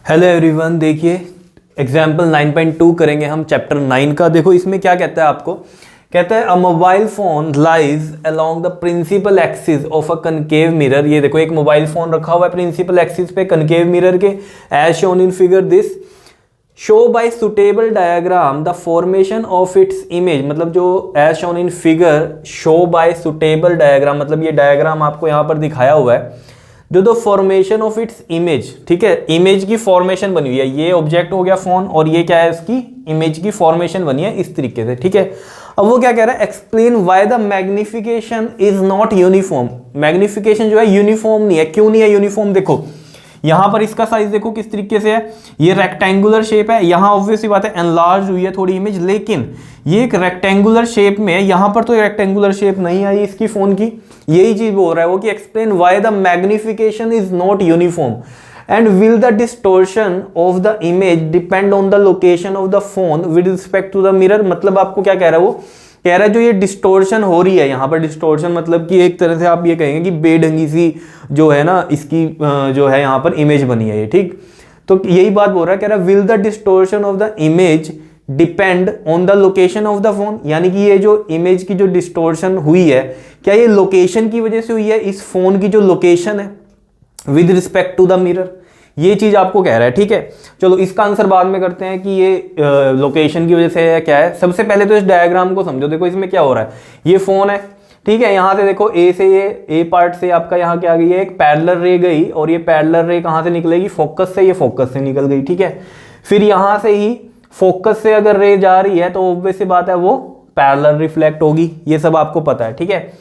Hello everyone, देखिए example 9.2 करेंगे हम चैप्टर 9 का। देखो इसमें क्या कहता है आपको, कहता है a mobile phone lies along the principal axis of a concave mirror. ये देखो एक मोबाइल फोन रखा हुआ है प्रिंसिपल एक्सिस पे कनकेव मिरर के, as shown in figure this. Show by suitable diagram the formation of its image, मतलब जो as shown in figure show by suitable diagram, मतलब ये डायग्राम आपको यहाँ पर दिखाया हुआ है जो the formation of its image. ठीक है, इमेज की फॉर्मेशन बनी हुई है, ये ऑब्जेक्ट हो गया फोन और ये क्या है, उसकी इमेज की फॉर्मेशन बनी है इस तरीके से। ठीक है, अब वो क्या कह रहा है, explain why the magnification is not uniform. Magnification जो है यूनिफॉर्म नहीं है। क्यों नहीं है यूनिफॉर्म? देखो यहां पर इसका साइज देखो किस तरीके से है, ये रेक्टेंगुलर शेप है, यहां ऑब्वियसली बात है एनलार्ज हुई है थोड़ी इमेज, लेकिन ये एक रेक्टेंगुलर शेप में है, यहां पर तो रेक्टेंगुलर शेप नहीं आई इसकी फोन की। यही चीज बोल रहा है वो कि explain why the magnification is not uniform and will the distortion of the image depend on the location of the phone with respect to the mirror. मतलब आपको क्या कह रहा है, वो कह रहा है जो ये डिस्टोर्शन हो रही है यहाँ पर, डिस्टोर्शन मतलब कि एक तरह से आप ये कहेंगे कि बेढंगी सी जो है ना इसकी जो है यहाँ पर इमेज बनी है ये। ठीक, तो यही बात बोल रहा है, कह रहा है will the distortion of the image depend on the location of the phone. यानी कि ये जो इमेज की जो डिस्टोर्शन हुई है, क्या ये लोकेशन की वजह से हुई है, इस फोन की जो लोकेशन है with respect to the mirror, ये चीज आपको कह रहा है। ठीक है, चलो इसका आंसर बाद में करते हैं कि ये लोकेशन की वजह से है क्या है। सबसे पहले तो इस डायग्राम को समझो। देखो इसमें क्या हो रहा है, ये फोन है, ठीक है, यहां से देखो ए से ए पार्ट से आपका यहाँ क्या गई है, एक पैरेलल रे गई, और ये पैरेलल रे कहां से निकलेगी, फोकस से, ये फोकस से निकल गई। ठीक है, फिर यहां से ही फोकस से अगर रे जा रही है तो ऑब्वियस सी बात है वो पैरेलल रिफ्लेक्ट होगी, ये सब आपको पता है। ठीक है,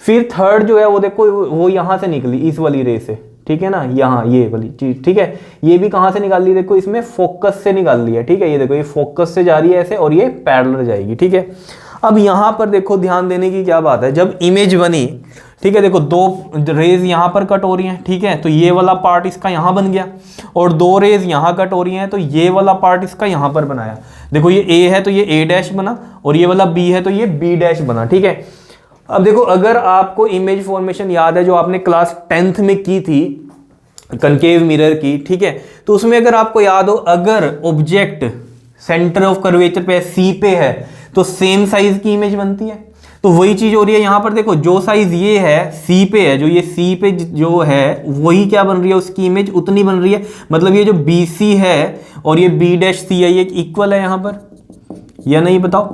फिर थर्ड जो है वो देखो वो यहां से निकली इस वाली रे से, ठीक है ना, यहाँ ये वाली चीज। ठीक है, ये भी कहां से निकाल ली, देखो इसमें फोकस से निकाल लिया। ठीक है, ये देखो ये फोकस से जा रही है ऐसे और ये पैरेलल जाएगी। ठीक है, अब यहां पर देखो ध्यान देने की क्या बात है, जब इमेज बनी, ठीक है, देखो दो रेज यहां पर कट हो रही हैं, ठीक है, तो ये वाला पार्ट इसका यहां बन गया, और दो रेज यहां कट हो रही हैं तो ये वाला पार्ट इसका यहां पर बनाया। देखो ये ए है तो ये ए डैश बना, और ये वाला बी है तो ये बी डैश बना। ठीक है, अब देखो अगर आपको इमेज फॉर्मेशन याद है जो आपने क्लास 10th में की थी कनकेव मिरर की, ठीक है, तो उसमें अगर आपको याद हो, अगर ऑब्जेक्ट सेंटर ऑफ कर्वेचर पे सी पे है तो सेम साइज की इमेज बनती है। तो वही चीज हो रही है यहां पर, देखो जो साइज ये है सी पे है, जो ये सी पे जो है वही क्या बन रही है, उसकी इमेज उतनी बन रही है। मतलब ये जो बी सी है और ये बी डैश सी है ये इक्वल है यहां पर, या नहीं बताओ?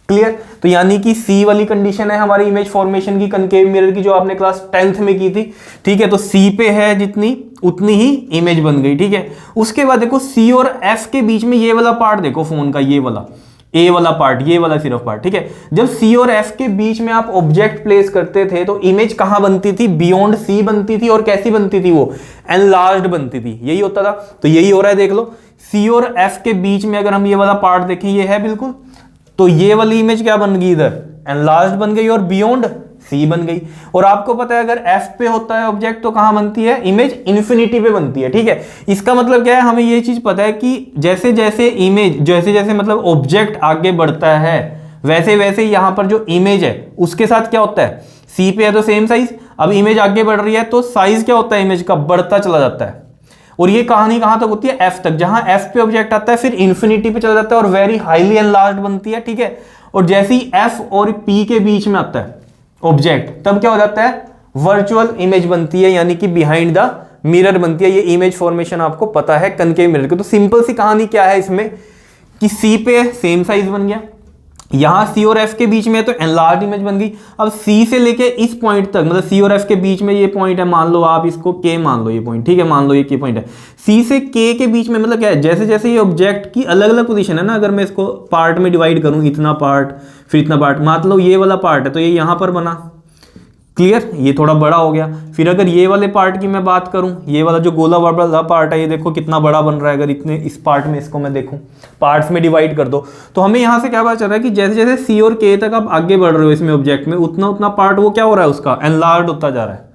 क्लियर? तो यानी कि सी वाली कंडीशन है हमारी इमेज फॉर्मेशन की कनकेव मिरर की, जो आपने क्लास 10th में की थी। ठीक है, तो सी पे है जितनी उतनी ही इमेज बन गई। ठीक है, उसके बाद देखो सी और एफ के बीच में ये वाला पार्ट देखो फोन का, ये वाला ए वाला पार्ट, ये वाला सिर्फ पार्ट। ठीक है, जब सी और एफ के बीच में आप ऑब्जेक्ट प्लेस करते थे तो इमेज कहां बनती थी, बियॉन्ड सी बनती थी, और कैसी बनती थी, वो एनलार्ज्ड बनती थी, यही होता था। तो यही हो रहा है, देख लो सी और एफ के बीच में अगर हम ये वाला पार्ट देखें, ये है बिल्कुल, तो ये वाली इमेज क्या बन गई, इधर एनलार्ज्ड बन गई और बियॉन्ड सी बन गई। और आपको पता है अगर एफ पे होता है ऑब्जेक्ट तो कहां बनती है इमेज, इन्फिनिटी पे बनती है। ठीक है, इसका मतलब क्या है, हमें ये चीज पता है कि जैसे जैसे इमेज, जैसे जैसे मतलब ऑब्जेक्ट आगे बढ़ता है वैसे वैसे यहां पर जो इमेज है उसके साथ क्या होता है, सी पे है तो सेम साइज, अब इमेज आगे बढ़ रही है तो साइज क्या होता है इमेज का, बढ़ता चला जाता है। और ये कहानी कहां तक होती है, एफ तक, जहां एफ पे ऑब्जेक्ट आता है फिर इन्फिनिटी पे चला जाता है और वेरी हाईली एनलार्ज्ड बनती है। ठीक है, और जैसे ही एफ और पी के बीच में आता है ऑब्जेक्ट तब क्या हो जाता है, वर्चुअल इमेज बनती है, यानी कि बिहाइंड द मिरर बनती है। ये इमेज फॉर्मेशन आपको पता है कनकेव मिरर की। तो सिंपल सी कहानी क्या है इसमें कि सी पे सेम साइज बन गया, यहां सी और एफ के बीच में तो एनलार्ज इमेज बन गई। अब सी से लेके इस पॉइंट तक, मतलब सी और एफ के बीच में ये पॉइंट है, मान लो आप इसको के मान लो ये पॉइंट, ठीक है, मान लो ये के पॉइंट है, सी से के के बीच में मतलब क्या है, जैसे जैसे ये ऑब्जेक्ट की अलग अलग पोजीशन है ना, अगर मैं इसको पार्ट में डिवाइड करूं, इतना पार्ट फिर इतना पार्ट, मतलब ये वाला पार्ट है तो ये यहां पर बना, क्लियर, ये थोड़ा बड़ा हो गया। फिर अगर ये वाले पार्ट की मैं बात करूं, ये वाला जो गोला वाला पार्ट है ये देखो कितना बड़ा बन रहा है, अगर इतने इस पार्ट में इसको मैं देखूं, पार्ट्स में डिवाइड कर दो तो हमें यहां से क्या पता चल रहा है कि जैसे जैसे सी और के तक आप आगे बढ़ रहे हो इसमें ऑब्जेक्ट में, उतना उतना पार्ट वो क्या हो रहा है उसका, एनलार्ज होता जा रहा है।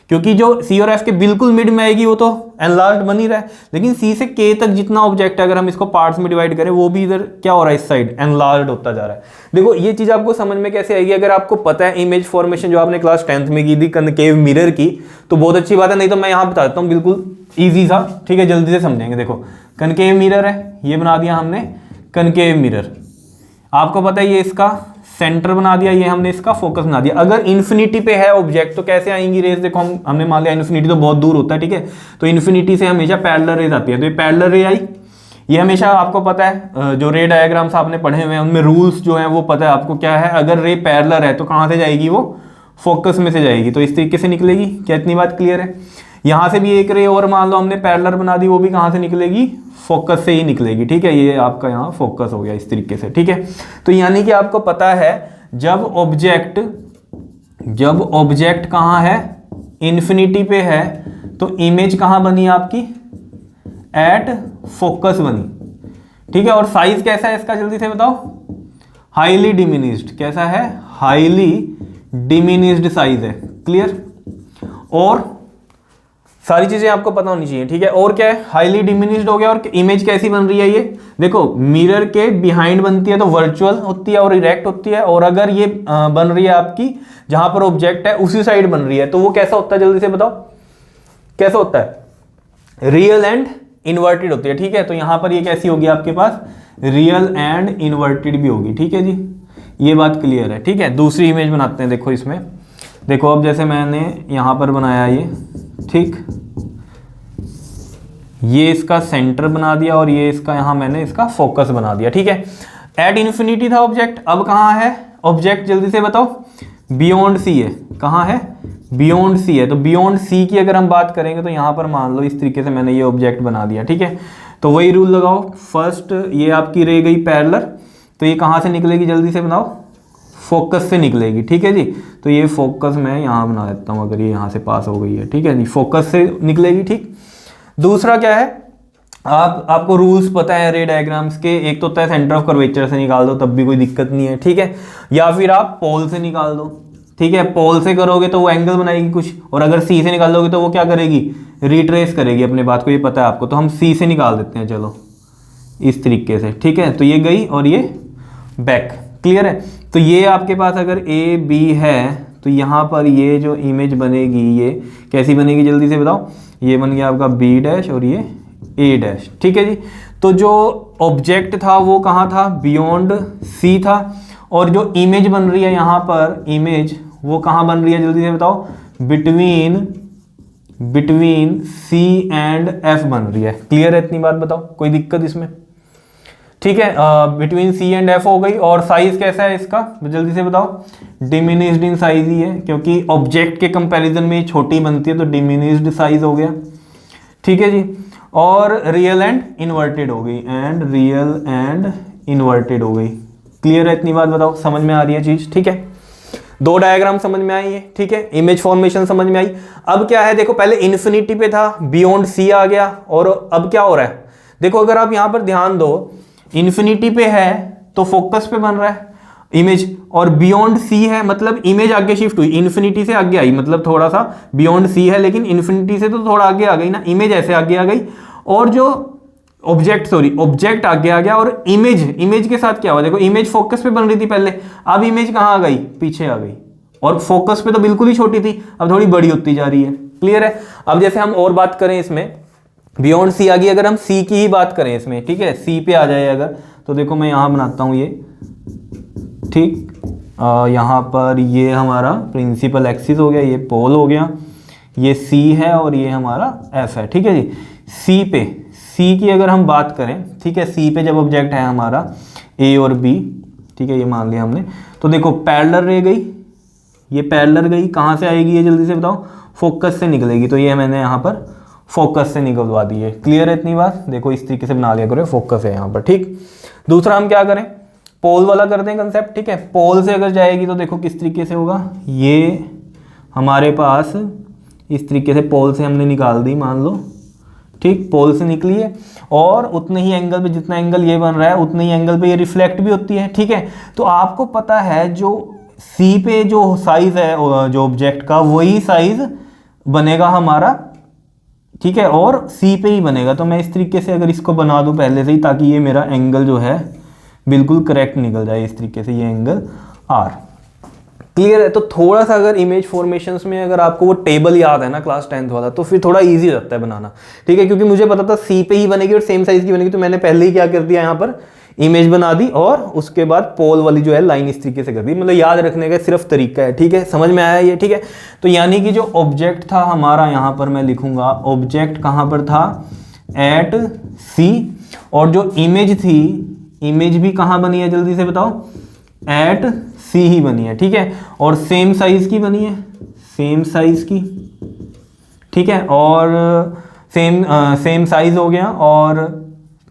क्योंकि जो सी और एफ के बिल्कुल मिड में आएगी वो तो एनलार्ज बन ही रहा है, लेकिन सी से के तक जितना ऑब्जेक्ट है अगर हम इसको पार्ट्स में डिवाइड करें वो भी इधर क्या हो रहा है, इस साइड एनलार्ज होता जा रहा है। देखो ये चीज़ आपको समझ में कैसे आएगी, अगर आपको पता है इमेज फॉर्मेशन जो आपने क्लास 10th में की थी कनकेव मिरर की, तो बहुत अच्छी बात है, नहीं तो मैं यहाँ बता देता हूँ बिल्कुल ईजी सा, ठीक है, जल्दी से समझेंगे। देखो कनकेव मिरर है, ये बना दिया हमने कनकेव मिरर, आपको पता है ये इसका सेंटर बना दिया, ये हमने इसका फोकस बना दिया। अगर इन्फिनिटी पे है ऑब्जेक्ट तो कैसे आएंगी रेज, देखो हमने मान लिया इन्फिनिटी तो बहुत दूर होता है, ठीक है, तो इन्फिनिटी से हमेशा पैरेलल रेज आती है, तो ये पैरेलल रे आई, ये हमेशा आपको पता है जो रे डायग्राम्स आपने पढ़े हुए हैं उनमें रूल्स जो हैं वो पता है आपको क्या है, अगर रे पैरेलल है तो कहाँ से जाएगी, वो फोकस में से जाएगी, तो इस तरीके से निकलेगी। क्या इतनी बात क्लियर है? यहाँ से भी एक रे और मान लो हमने पैरेलल बना दी, वो भी कहाँ से निकलेगी, फोकस से ही निकलेगी, ठीक है, ये आपका यहाँ फोकस हो गया इस तरीके से, ठीक है। तो यानी कि आपको पता है जब ऑब्जेक्ट कहाँ है, इन्फिनिटी पे है, तो इमेज कहाँ बनी आपकी, एट फोकस बनी, ठीक है। और साइज कैसा है इसका जल्दी से बताओ, हाईली डिमिनिश्ड, कैसा है, हाईली डिमिनिश्ड साइज है, क्लियर। और सारी चीजें आपको पता होनी चाहिए, ठीक है। और क्या है, हाईली डिमिनिश्ड हो गया। और इमेज कैसी बन रही है, ये देखो मिरर के बिहाइंड बनती है तो वर्चुअल होती है और इरेक्ट होती है, और अगर ये बन रही है आपकी जहां पर ऑब्जेक्ट है उसी साइड बन रही है तो वो कैसा होता है, जल्दी से बताओ कैसा होता है, रियल एंड इन्वर्टेड होती है, ठीक है। तो यहां पर ये कैसी होगी आपके पास, रियल एंड इन्वर्टेड भी होगी, ठीक है जी, ये बात क्लियर है, ठीक है। दूसरी इमेज बनाते हैं, देखो इसमें देखो, अब जैसे मैंने यहां पर बनाया ये, ठीक, ये इसका सेंटर बना दिया और ये इसका यहां मैंने इसका फोकस बना दिया, ठीक है। एट इन्फिनिटी था ऑब्जेक्ट, अब कहां है ऑब्जेक्ट, जल्दी से बताओ, बियॉन्ड सी है, कहां है, बियॉन्ड सी है। तो बियॉन्ड सी की अगर हम बात करेंगे तो यहां पर मान लो इस तरीके से मैंने ये ऑब्जेक्ट बना दिया, ठीक है। तो वही रूल लगाओ, फर्स्ट ये आपकी रह गई पैरेलल, तो ये कहां से निकलेगी, जल्दी से बनाओ, फोकस से निकलेगी, ठीक है जी। तो ये फोकस मैं यहाँ बना देता हूँ, अगर ये यहाँ से पास हो गई है, ठीक है जी, फोकस से निकलेगी, ठीक। दूसरा क्या है, आपको रूल्स पता है रे डायग्राम्स के, एक तो होता है सेंटर ऑफ कर्वेचर से निकाल दो तब भी कोई दिक्कत नहीं है, ठीक है, या फिर आप पोल से निकाल दो, ठीक है। पोल से करोगे तो वो एंगल बनाएगी कुछ, और अगर सी से निकाल दोगे तो वो क्या करेगी, रिट्रेस करेगी अपने बात को, ये पता है आपको, तो हम सी से निकाल देते हैं, चलो इस तरीके से, ठीक है। तो ये गई और ये बैक, क्लियर है। तो ये आपके पास अगर ए बी है तो यहाँ पर ये जो इमेज बनेगी ये कैसी बनेगी, जल्दी से बताओ, ये बन गया आपका बी डैश और ये ए डैश, ठीक है जी। तो जो ऑब्जेक्ट था वो कहाँ था, बियॉन्ड सी था, और जो इमेज बन रही है यहाँ पर इमेज वो कहाँ बन रही है, जल्दी से बताओ, बिटवीन सी एंड एफ बन रही है, क्लियर है इतनी बात, बताओ कोई दिक्कत इसमें, ठीक है। बिटवीन सी एंड एफ हो गई। और साइज कैसा है इसका, जल्दी से बताओ, डिमिनिश्ड इन साइज ही है, क्योंकि ऑब्जेक्ट के कंपैरिजन में छोटी बनती है तो डिमिनिश्ड साइज हो गया, ठीक है जी। और रियल एंड इन्वर्टेड हो गई, एंड रियल एंड इन्वर्टेड हो गई, क्लियर है इतनी बात, बताओ समझ में आ रही है चीज, ठीक है। दो डायग्राम समझ में आई है, ठीक है, इमेज फॉर्मेशन समझ में आई। अब क्या है, देखो पहले इन्फिनिटी पे था, बियॉन्ड सी आ गया, और अब क्या हो रहा है, देखो अगर आप यहां पर ध्यान दो, इन्फिनिटी पे है तो फोकस पे बन रहा है इमेज, और बियॉन्ड सी है मतलब इमेज आगे शिफ्ट हुई, इन्फिनिटी से आगे आई, मतलब थोड़ा सा बियॉन्ड सी है लेकिन इन्फिनिटी से तो थोड़ा आगे आ गई ना, इमेज ऐसे आगे आ गई, और जो ऑब्जेक्ट आगे आ गया, और इमेज के साथ क्या हुआ, देखो इमेज फोकस पे बन रही थी पहले, अब इमेज कहाँ आ गई, पीछे आ गई, और फोकस पे तो बिल्कुल ही छोटी थी, अब थोड़ी बड़ी होती जा रही है, क्लियर है। अब जैसे हम और बात करें इसमें, बियॉन्ड सी आ गई, अगर हम सी की ही बात करें इसमें, ठीक है, सी पे आ जाए अगर, तो देखो मैं यहाँ बनाता हूँ ये, ठीक, यहाँ पर ये हमारा प्रिंसिपल एक्सिस हो गया, ये पोल हो गया, ये सी है और ये हमारा एफ है, ठीक है जी। सी की अगर हम बात करें, ठीक है, सी पे जब ऑब्जेक्ट है हमारा ए और बी, ठीक है, ये मान लिया हमने, तो देखो पैरेलल रह गई, ये पैरेलल गई, कहाँ से आएगी ये जल्दी से बताओ, फोकस से निकलेगी, तो ये मैंने यहाँ पर फोकस से निकलवा दी है, क्लियर है इतनी बात, देखो इस तरीके से बना लिया करो, फोकस है यहाँ पर, ठीक। दूसरा हम क्या करें, पोल वाला करते हैं कंसेप्ट, ठीक है। पोल से अगर जाएगी तो देखो किस तरीके से होगा, ये हमारे पास इस तरीके से पोल से हमने निकाल दी, मान लो, ठीक, पोल से निकली है, और उतने ही एंगल पे, जितना एंगल ये बन रहा है उतने ही एंगल पे ये रिफ्लेक्ट भी होती है, ठीक है। तो आपको पता है जो सी पे जो साइज है जो ऑब्जेक्ट का, वही साइज बनेगा हमारा, ठीक है, और सी पे ही बनेगा। तो मैं इस तरीके से अगर इसको बना दूं पहले से ही, ताकि ये मेरा एंगल जो है बिल्कुल करेक्ट निकल जाए इस तरीके से, ये एंगल आर। क्लियर है? तो थोड़ा सा अगर इमेज फॉर्मेशंस में अगर आपको वो टेबल याद है ना क्लास 10th वाला, तो फिर थोड़ा इजी लगता है बनाना, ठीक है, क्योंकि मुझे पता था सी पे ही बनेगी और सेम साइज की बनेगी, तो मैंने पहले ही क्या कर दिया, यहाँ पर इमेज बना दी और उसके बाद पोल वाली जो है लाइन इस तरीके से कर दी। मतलब याद रखने का सिर्फ तरीका है, ठीक है, समझ में आया ये, ठीक है। तो यानी कि जो ऑब्जेक्ट था हमारा, यहाँ पर मैं लिखूंगा ऑब्जेक्ट कहाँ पर था, एट सी, और जो इमेज थी, इमेज भी कहाँ बनी है, जल्दी से बताओ, एट सी ही बनी है, ठीक है, और सेम साइज की बनी है, सेम साइज की, ठीक है, और सेम साइज हो गया,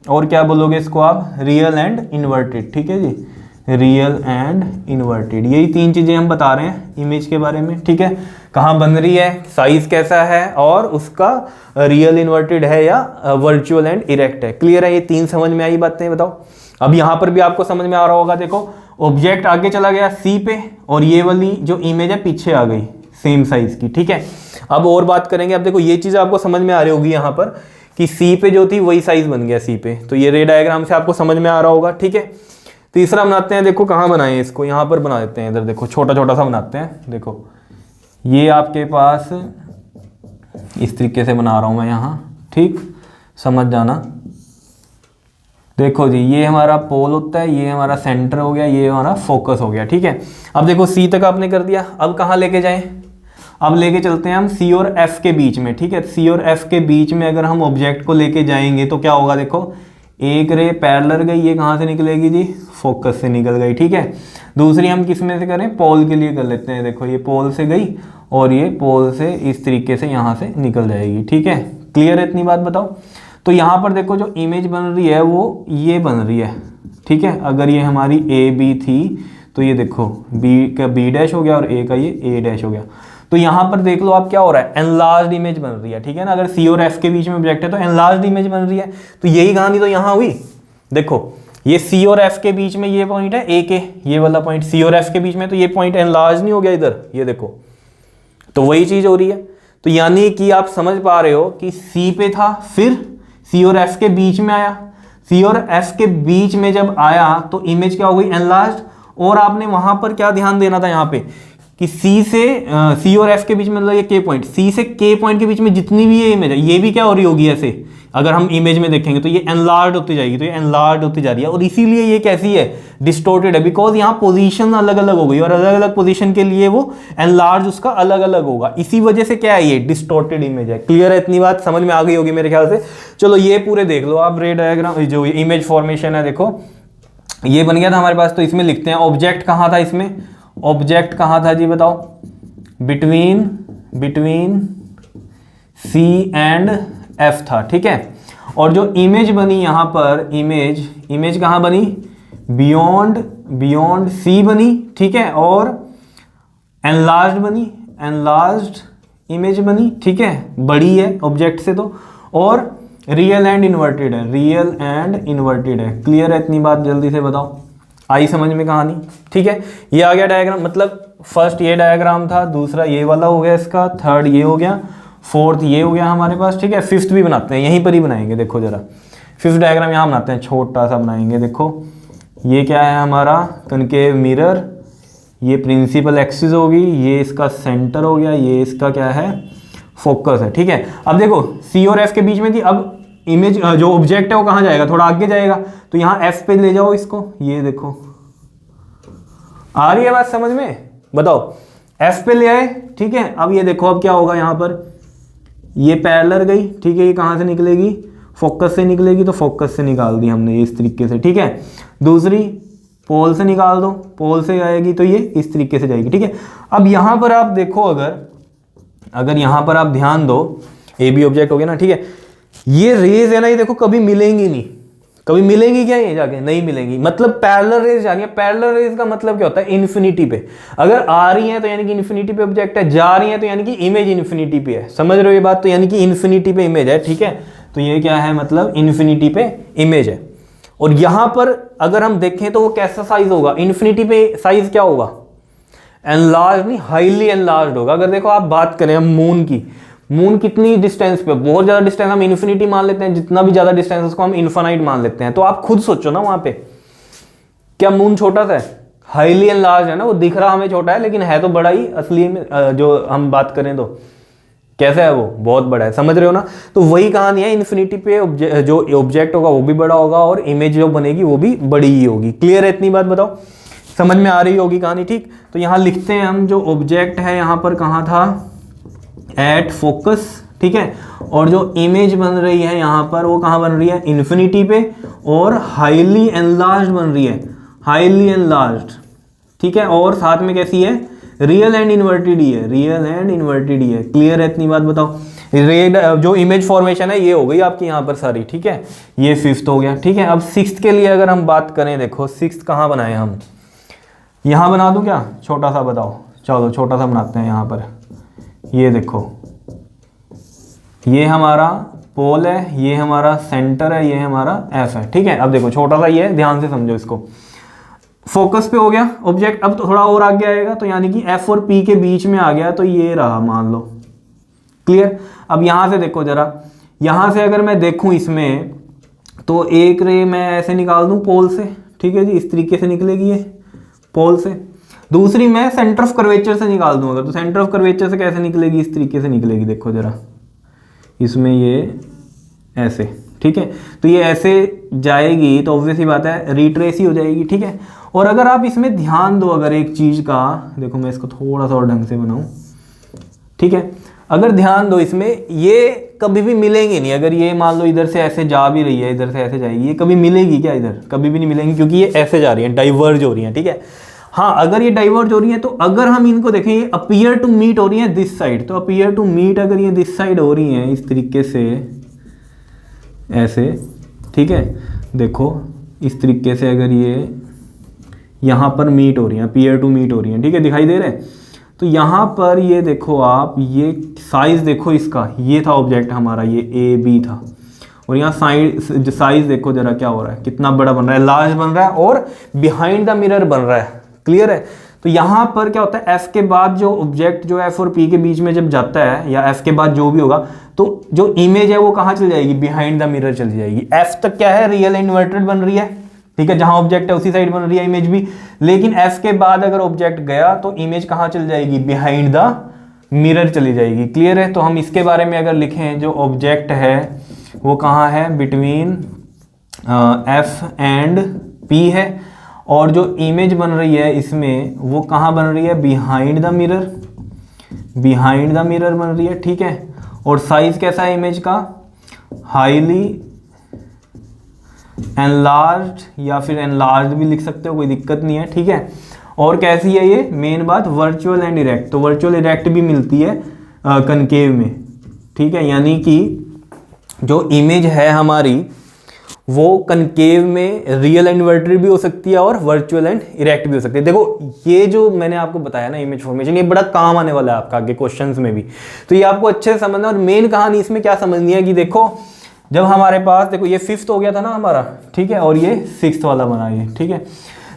और क्या बोलोगे इसको आप, रियल एंड इन्वर्टेड, ठीक है जी, रियल एंड इन्वर्टेड, यही तीन चीजें हम बता रहे हैं इमेज के बारे में, ठीक है, कहाँ बन रही है, साइज कैसा है, और उसका रियल इन्वर्टेड है या वर्चुअल एंड इरेक्ट है। क्लियर है? ये तीन समझ में आई बातें, बताओ। अब यहाँ पर भी आपको समझ में आ रहा होगा, देखो ऑब्जेक्ट आगे चला गया सी पे, और ये वाली जो इमेज है पीछे आ गई सेम साइज की, ठीक है। अब और बात करेंगे, अब देखो ये चीज आपको समझ में आ रही होगी यहाँ पर कि सी पे जो थी वही साइज बन गया सी पे, तो ये रे डायग्राम से आपको समझ में आ रहा होगा, ठीक है। तीसरा बनाते हैं, देखो कहाँ बनाए इसको, यहाँ पर बना देते हैं, इधर देखो छोटा छोटा सा बनाते हैं, देखो ये आपके पास इस तरीके से बना रहा हूँ मैं यहाँ, ठीक, समझ जाना। देखो जी, ये हमारा पोल होता है, ये हमारा सेंटर हो गया, ये हमारा फोकस हो गया, ठीक है। अब देखो सी तक आपने कर दिया, अब कहाँ लेके जाएं, अब लेके चलते हैं हम सी और एफ के बीच में, ठीक है। सी और एफ के बीच में अगर हम ऑब्जेक्ट को लेके जाएंगे तो क्या होगा, देखो एक रे पैरेलल गई, ये कहाँ से निकलेगी जी, फोकस से निकल गई, ठीक है। दूसरी हम किस में से करें, पोल के लिए कर लेते हैं, देखो ये पोल से गई और ये पोल से इस तरीके से यहाँ से निकल जाएगी, ठीक है। क्लियर है इतनी बात, बताओ। तो यहाँ पर देखो जो इमेज बन रही है वो ये बन रही है, ठीक है। अगर ये हमारी ए बी थी तो ये देखो बी का बी डैश हो गया और ए का ये ए डैश हो गया। तो यहाँ पर देख लो आप क्या हो रहा है, एनलार्ज्ड इमेज बन रही है, ठीक है ना। अगर सी और एफ के बीच में ऑब्जेक्ट है तो एनलार्ज्ड इमेज बन रही है, तो यही कहानी तो यहाँ हुई। देखो ये सी और एफ के बीच में ये पॉइंट है ए के, ये वाला पॉइंट सी और एफ के बीच में, तो ये पॉइंट एनलार्ज नहीं हो गया इधर, ये देखो, तो वही चीज हो रही है। तो यानी कि आप समझ पा रहे हो कि सी पे था, फिर सी और एफ के बीच में आया, सी और एफ के बीच में जब आया तो इमेज क्या हो गई, एनलार्ज्ड। और आपने वहां पर क्या ध्यान देना था यहाँ पे कि सी से सी और एफ के बीच में, मतलब ये के पॉइंट, सी से के पॉइंट के बीच में जितनी भी ये इमेज है, ये भी क्या हो रही होगी ऐसे, अगर हम इमेज में देखेंगे तो ये एनलार्ज होती जाएगी, तो ये एनलार्ज होती जा रही है। और इसीलिए ये कैसी है, डिस्टोर्टेड है, बिकॉज यहाँ पोजीशन अलग अलग हो गई और अलग अलग पोजीशन के लिए वो एनलार्ज उसका अलग अलग होगा, इसी वजह से क्या है, ये डिस्टोर्टेड इमेज है। क्लियर है इतनी बात, समझ में आ गई होगी मेरे ख्याल से। चलो ये पूरे देख लो आप, रे डायग्राम जो इमेज फॉर्मेशन है, देखो ये बन गया था हमारे पास। तो इसमें लिखते हैं ऑब्जेक्ट कहाँ था, इसमें ऑब्जेक्ट कहाँ था जी, बताओ, बिटवीन सी एंड एफ था, ठीक है। और जो इमेज बनी यहाँ पर, इमेज कहाँ बनी, बियॉन्ड सी बनी, ठीक है, और एनलार्ज्ड बनी, एनलार्ज्ड इमेज बनी, ठीक है, बड़ी है ऑब्जेक्ट से तो, और रियल एंड इन्वर्टेड है, रियल एंड इन्वर्टेड है। क्लियर है इतनी बात, जल्दी से बताओ, आई समझ में कहानी, ठीक है। ये आ गया डायग्राम, मतलब फर्स्ट ये डायग्राम था, दूसरा ये वाला हो गया इसका, थर्ड ये हो गया, फोर्थ ये हो गया हमारे पास, ठीक है। फिफ्थ भी बनाते हैं, यहीं पर ही बनाएंगे, देखो जरा फिफ्थ डायग्राम यहाँ बनाते हैं, छोटा सा बनाएंगे। देखो ये क्या है हमारा, कनकेव मिरर, ये प्रिंसिपल एक्सिस होगी, ये इसका सेंटर हो गया, ये इसका क्या है, फोकस है, ठीक है। अब देखो सी और एफ के बीच में थी, अब इमेज जो ऑब्जेक्ट है वो कहाँ जाएगा, थोड़ा आगे जाएगा, तो यहाँ एफ पे ले जाओ इसको, ये देखो आ रही है बात समझ में, बताओ, एफ पे ले आए, ठीक है। अब ये देखो अब क्या होगा, यहाँ पर ये पैरेलल गई, ठीक है, ये कहाँ से निकलेगी, फोकस से निकलेगी, तो फोकस से निकाल दी हमने ये इस तरीके से, ठीक है। दूसरी पोल से निकाल दो, पोल से आएगी तो ये इस तरीके से जाएगी, ठीक है। अब यहाँ पर आप देखो, अगर यहाँ पर आप ध्यान दो, ए बी ऑब्जेक्ट हो गया ना, ठीक है। ये रेज है ना, ये देखो कभी मिलेंगी नहीं, कभी मिलेंगी क्या, ये जाके नहीं मिलेंगी, मतलब पैरेलल रेज जानी है। पैरेलल रेज का मतलब क्या होता है, इन्फिनिटी पे अगर आ रही है तो यानी कि इन्फिनिटी पे ऑब्जेक्ट है, जा रही है तो यानी कि इमेज इन्फिनिटी पे है, समझ रहे हो ये बात, तो यानी कि इन्फिनिटी पे इमेज है, ठीक है। तो ये क्या है, मतलब इन्फिनिटी पे इमेज है। और यहां पर अगर हम देखें तो वो कैसा साइज होगा, इन्फिनिटी पे साइज क्या होगा, एनलार्ज नहीं, हाईली एनलार्ज होगा। अगर देखो आप बात करें हम मून की, मून कितनी डिस्टेंस पे, बहुत ज़्यादा डिस्टेंस हम इन्फिनिटी मान लेते हैं, जितना भी ज़्यादा डिस्टेंस उसको हम इन्फानाइट मान लेते हैं। तो आप खुद सोचो ना वहाँ पे, क्या मून छोटा सा है? हाईली एनलार्ज है ना, वो दिख रहा हमें छोटा है लेकिन है तो बड़ा ही असली में। जो हम बात करें तो कैसा है वो, बहुत बड़ा है, समझ रहे हो ना। तो वही कहानी है, इन्फिनिटी पे जो ऑब्जेक्ट होगा वो भी बड़ा होगा और इमेज जो बनेगी वो भी बड़ी ही होगी। क्लियर है इतनी बात? बताओ समझ में आ रही होगी कहानी, ठीक। तो यहाँ लिखते हैं हम, जो ऑब्जेक्ट है यहाँ पर कहाँ था, एट फोकस, ठीक है। और जो इमेज बन रही है यहाँ पर वो कहाँ बन रही है, इन्फिनिटी पे, और हाईली एनलार्ज बन रही है, हाईली एनलार्ज, ठीक है। और साथ में कैसी है, रियल एंड इन्वर्टेड ही है, रियल एंड इन्वर्टेड ही है। क्लियर है इतनी बात? बताओ जो इमेज फॉर्मेशन है ये हो गई आपकी यहाँ पर सारी, ठीक है। ये फिफ्थ हो गया, ठीक है। अब सिक्स्थ के लिए अगर हम बात करें, देखो सिक्स्थ कहाँ बनाए हम, यहाँ बना दूँ क्या, छोटा सा बताओ, चलो छोटा सा बनाते हैं यहाँ पर। ये देखो, ये हमारा पोल है, ये हमारा सेंटर है, ये हमारा एफ है, ठीक है। अब देखो छोटा सा ये है, ध्यान से समझो इसको। फोकस पे हो गया ऑब्जेक्ट, अब तो थोड़ा और आगे आएगा, तो यानी कि एफ और पी के बीच में आ गया, तो ये रहा मान लो। क्लियर? अब यहाँ से देखो जरा, यहाँ से अगर मैं देखूँ इसमें, तो एक रे मैं ऐसे निकाल दूँ पोल से, ठीक है जी, इस तरीके से निकलेगी ये पोल से। दूसरी मैं सेंटर ऑफ कर्वेचर से निकाल दूँ अगर, तो सेंटर ऑफ कर्वेचर से कैसे निकलेगी, इस तरीके से निकलेगी, देखो जरा इसमें ये ऐसे, ठीक है। तो ये ऐसे जाएगी तो ऑब्वियस ही बात है रिट्रेस ही हो जाएगी, ठीक है। और अगर आप इसमें ध्यान दो अगर एक चीज़ का, देखो मैं इसको थोड़ा सा और ढंग से बनाऊं, ठीक है। अगर ध्यान दो इसमें, ये कभी भी मिलेंगे नहीं। अगर ये मान लो इधर से ऐसे जा भी रही है, इधर से ऐसे जाएगी, ये कभी मिलेगी क्या इधर? कभी भी नहीं मिलेंगी, क्योंकि ये ऐसे जा रही है, डाइवर्ज हो रही है, ठीक है। हाँ, अगर ये डाइवर्ज हो रही है, तो अगर हम इनको देखें, ये अपीयर टू मीट हो रही है दिस साइड, तो अपीयर टू मीट अगर ये दिस साइड हो रही है इस तरीके से ऐसे, ठीक है। देखो इस तरीके से अगर ये यहाँ पर मीट हो रही है, अपीयर टू मीट हो रही है, ठीक है, दिखाई दे रहे हैं। तो यहाँ पर ये देखो आप, ये साइज देखो इसका, ये था ऑब्जेक्ट हमारा, ये ए बी था, और यहाँ साइज देखो जरा क्या हो रहा है, कितना बड़ा बन रहा है, लार्ज बन रहा है, और बिहाइंड द मिरर बन रहा है। क्लियर है? तो यहाँ पर क्या होता है, एफ के बाद जो ऑब्जेक्ट जो एफ और पी के बीच में जब जाता है, या एफ के बाद जो भी होगा, तो जो इमेज है वो कहाँ चली जाएगी, बिहाइंड द मिरर चली जाएगी। एफ तक क्या है, रियल इन्वर्टेड बन रही है, ठीक है, जहां ऑब्जेक्ट है उसी साइड बन रही है इमेज भी। लेकिन एफ के बाद अगर ऑब्जेक्ट गया तो इमेज कहाँ चली जाएगी, बिहाइंड द मिरर चली जाएगी। क्लियर है? तो हम इसके बारे में अगर लिखें, जो ऑब्जेक्ट है वो कहाँ है, बिटवीन एफ एंड पी है, और जो इमेज बन रही है इसमें वो कहाँ बन रही है, behind the mirror, behind the mirror बन रही है, ठीक है। और साइज कैसा है इमेज का, हाईली एनलार्ज, या फिर एनलार्ज भी लिख सकते हो, कोई दिक्कत नहीं है, ठीक है। और कैसी है ये, मेन बात वर्चुअल एंड इरेक्ट, तो वर्चुअल इरेक्ट भी मिलती है कनकेव में, ठीक है। यानी कि जो इमेज है हमारी वो कनकेव में रियल एंड इन्वर्टेड भी हो सकती है और वर्चुअल एंड इरेक्ट भी हो सकती है। देखो ये जो मैंने आपको बताया ना इमेज फॉर्मेशन, ये बड़ा काम आने वाला है आपका आगे क्वेश्चंस में भी, तो ये आपको अच्छे से समझना। और मेन कहानी इसमें क्या समझनी है कि देखो जब हमारे पास, देखो ये फिफ्थ हो गया था ना हमारा, ठीक है, और ये सिक्स्थ वाला बना ये, ठीक है।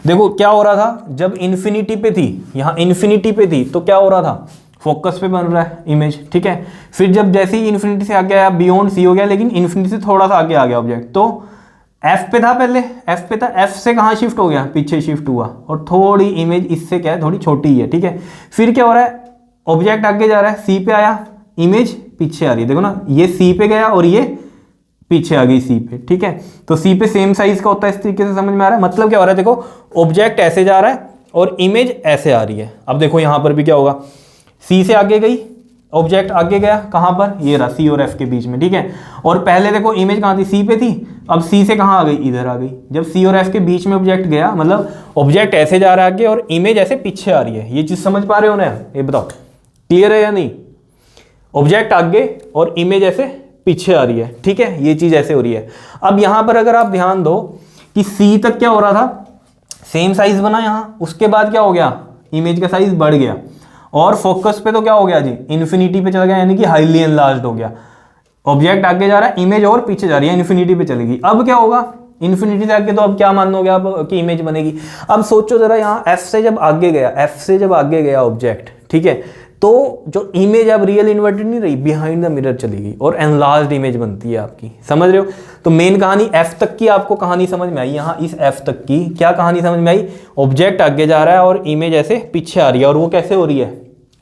देखो क्या हो रहा था, जब इन्फिनिटी पे थी, यहाँ इन्फिनिटी पे थी, तो क्या हो रहा था, फोकस पे बन रहा है इमेज, ठीक है। फिर जब जैसे ही इन्फिनिटी से आगे आया, बियॉन्ड सी हो गया, लेकिन इन्फिनिटी से थोड़ा सा आगे आ गया ऑब्जेक्ट, तो एफ पे था, पहले एफ पे था, एफ से कहाँ शिफ्ट हो गया, पीछे शिफ्ट हुआ, और थोड़ी इमेज इससे क्या है, थोड़ी छोटी है, ठीक है। फिर क्या हो रहा है, ऑब्जेक्ट आगे जा रहा है, सी पे आया, इमेज पीछे आ रही है, देखो ना, ये सी पे गया और ये पीछे आ गई सी पे, ठीक है। तो सी पे सेम साइज का होता है, इस तरीके से समझ में आ रहा है। मतलब क्या हो रहा है, देखो ऑब्जेक्ट ऐसे जा रहा है और इमेज ऐसे आ रही है। अब देखो यहाँ पर भी क्या होगा, सी से आगे गई, ऑब्जेक्ट आगे गया, कहाँ पर, ये रहा सी और एफ के बीच में, ठीक है। और पहले देखो इमेज कहाँ थी, सी पे थी, अब सी से कहाँ आ गई, इधर आ गई। जब सी और एफ के बीच में ऑब्जेक्ट गया, मतलब ऑब्जेक्ट ऐसे जा रहा है आगे और इमेज ऐसे पीछे आ रही है। ये चीज समझ पा रहे हो ना, ये बताओ क्लियर है या नहीं। ऑब्जेक्ट आगे और इमेज ऐसे पीछे आ रही है, ठीक है, ये चीज ऐसे हो रही है। अब यहां पर अगर आप ध्यान दो कि सी तक क्या हो रहा था, सेम साइज बना यहां, उसके बाद क्या हो गया, इमेज का साइज बढ़ गया, और फोकस पे तो क्या हो गया जी, इन्फिनिटी पे चला गया, यानी कि हाईली एनलार्ज्ड हो गया। ऑब्जेक्ट आगे जा रहा है, इमेज और पीछे जा रही है, इन्फिनिटी पे चलेगी। अब क्या होगा, इन्फिनिटी से आगे तो अब क्या मान लोगे आप कि इमेज बनेगी। अब सोचो जरा, यहाँ एफ से जब आगे गया ऑब्जेक्ट, ठीक है, तो जो इमेज अब रियल इन्वर्टेड नहीं रही, बिहाइंड द मिरर चली गई और एनलार्ज्ड इमेज बनती है आपकी, समझ रहे हो। तो मेन कहानी एफ तक की आपको कहानी समझ में आई, यहाँ इस एफ तक की क्या कहानी समझ में आई, ऑब्जेक्ट आगे जा रहा है और इमेज ऐसे पीछे आ रही है, और वो कैसे हो रही है,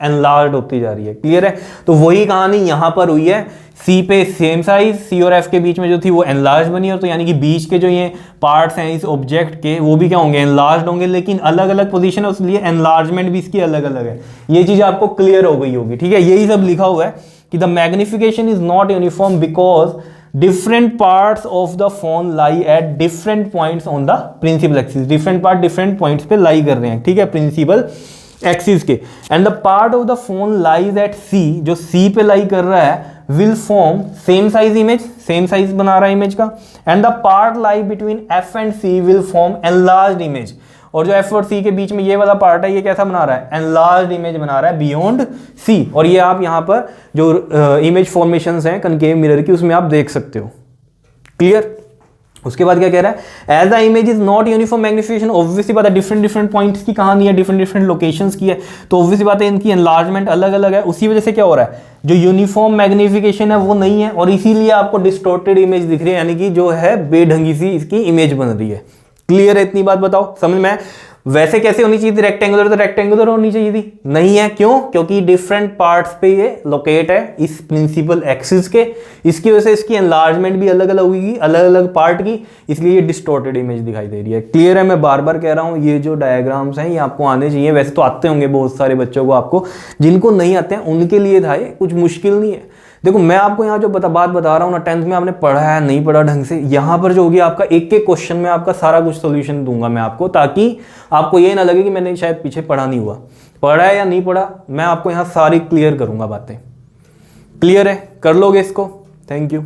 एनलार्ज होती जा रही है, क्लियर है। तो वही कहानी यहाँ पर हुई है, सी पे सेम साइज, सी और एफ के बीच में जो थी वो एनलार्ज बनी, और तो यानी कि बीच के जो ये पार्ट्स हैं इस ऑब्जेक्ट के वो भी क्या होंगे, एनलार्ज होंगे, लेकिन अलग अलग पोजीशन है, इसलिए एनलार्जमेंट भी इसकी अलग अलग है। ये चीज आपको क्लियर हो गई होगी, ठीक है। यही सब लिखा हुआ है कि the magnification is not uniform because different parts of the phone lie at different points on the principal axis, different part different points पे lie कर रहे हैं, ठीक है, principal axis के, and the part of the phone lies at C, जो C पे lie कर रहा है, will form same size image, same size बना रहा है image का, and the part lie between F and C will form enlarged image, और जो F और C के बीच में ये वाला पार्ट है ये कैसा बना रहा है, एनलार्ज्ड इमेज बना रहा है बियॉन्ड C, और ये आप यहाँ पर जो इमेज फॉर्मेशंस हैं कनकेव मिरर की उसमें आप देख सकते हो, क्लियर। उसके बाद क्या कह रहा है, as the image is not uniform magnification, obviously बात है डिफरेंट डिफरेंट पॉइंट्स की कहानी है, डिफरेंट डिफरेंट लोकेशंस की है, तो ऑब्वियसली बात है इनकी एनलार्जमेंट अलग अलग है, उसी वजह से क्या हो रहा है, जो यूनिफॉर्म मैग्निफिकेशन है वो नहीं है, और इसीलिए आपको डिस्टॉर्टेड इमेज दिख रही है, यानी कि जो है बेढंगी सी इसकी इमेज बन रही है, क्लियर है। इतनी बात बताओ समझ में। वैसे कैसे होनी चाहिए थी, रेक्टेंगुलर तो रेक्टेंगुलर होनी चाहिए थी, नहीं है, क्यों, क्योंकि डिफरेंट पार्ट्स पे ये लोकेट है इस प्रिंसिपल एक्सिस के, इसकी वजह से इसकी एनलार्जमेंट भी अलग अलग होगी, अलग अलग पार्ट की, इसलिए ये डिस्टॉर्टेड इमेज दिखाई दे रही है, क्लियर है। मैं बार बार कह रहा हूं ये जो डायग्राम्स हैं ये आपको आने चाहिए, वैसे तो आते होंगे बहुत सारे बच्चों को, आपको जिनको नहीं आते हैं उनके लिए था ये, कुछ मुश्किल नहीं है। देखो मैं आपको यहाँ जो बात बता रहा हूँ ना, 10th में आपने पढ़ा है नहीं पढ़ा ढंग से, यहाँ पर जो होगी आपका एक एक क्वेश्चन में आपका सारा कुछ सॉल्यूशन दूंगा मैं आपको, ताकि आपको ये ना लगे कि मैंने शायद पीछे पढ़ा नहीं हुआ, पढ़ा है या नहीं पढ़ा, मैं आपको यहाँ सारी क्लियर करूंगा बातें, क्लियर है, कर लोगे इसको। Thank you.